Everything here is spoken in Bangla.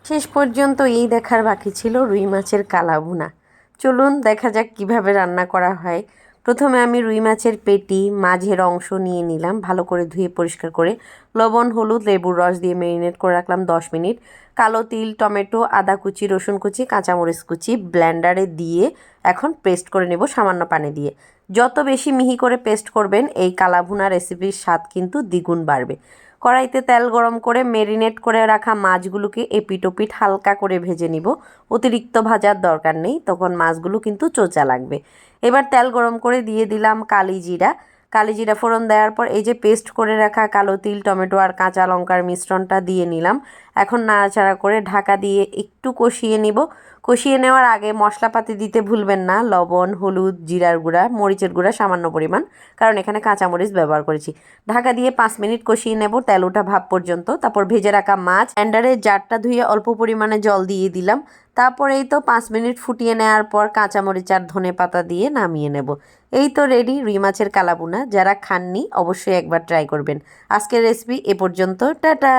শেষ পর্যন্ত এই দেখার বাকি ছিল রুই মাছের কালা ভুনা। চলুন দেখা যাক কিভাবে রান্না করা হয়। প্রথমে আমি রুই মাছের পেটি মাঝের অংশ নিয়ে নিলাম, ভালো করে ধুয়ে পরিষ্কার করে লবণ হলুদ লেবুর রস দিয়ে ম্যারিনেট করে রাখলাম 10 মিনিট। কালো তিল টমেটো আদা কুচি রসুন কুচি কাঁচামরিচ কুচি ব্লেন্ডারে দিয়ে এখন পেস্ট করে নেব সামান্য পানি দিয়ে। যত বেশি মিহি করে পেস্ট করবেন এই কালা ভুনা রেসিপির স্বাদ কিন্তু দ্বিগুণ বাড়বে। কড়াইতে তেল গরম করে ম্যারিনেট করে রাখা মাছগুলোকে এপিট ওপিট হালকা করে ভেজে নিব। অতিরিক্ত ভাজার দরকার নেই, তখন মাছগুলো কিন্তু চোচা লাগবে। এবার তেল গরম করে দিয়ে দিলাম কালিজিরা ফোড়ন দেওয়ার পর এই যে পেস্ট করে রাখা কালো তিল টমেটো আর কাঁচা লঙ্কার মিশ্রণটা দিয়ে নিলাম। এখন নাড়াচাড়া করে ঢাকা দিয়ে একটু কষিয়ে নিব। কষিয়ে নেওয়ার আগে মশলাপাতি দিতে ভুলবেন না, লবণ হলুদ জিরার গুঁড়া মরিচের গুঁড়া সামান্য পরিমাণ, কারণ এখানে কাঁচামরিচ ব্যবহার করেছি। ঢাকা দিয়ে 5 মিনিট কষিয়ে নেব তেল ওঠা ভাব পর্যন্ত। তারপর ভেজে রাখা মাছ ব্লেন্ডারের জারটা ধুয়ে অল্প পরিমাণে জল দিয়ে দিলাম। তারপরেই তো 5 মিনিট ফুটিয়ে নেওয়ার পর কাঁচামরিচ আর ধনে পাতা দিয়ে নামিয়ে নেব। এই তো রেডি রুই মাছের কালা ভুনা। যারা খাননি অবশ্যই একবার ট্রাই করবেন। আজকের রেসিপি এ পর্যন্ত, টাটা।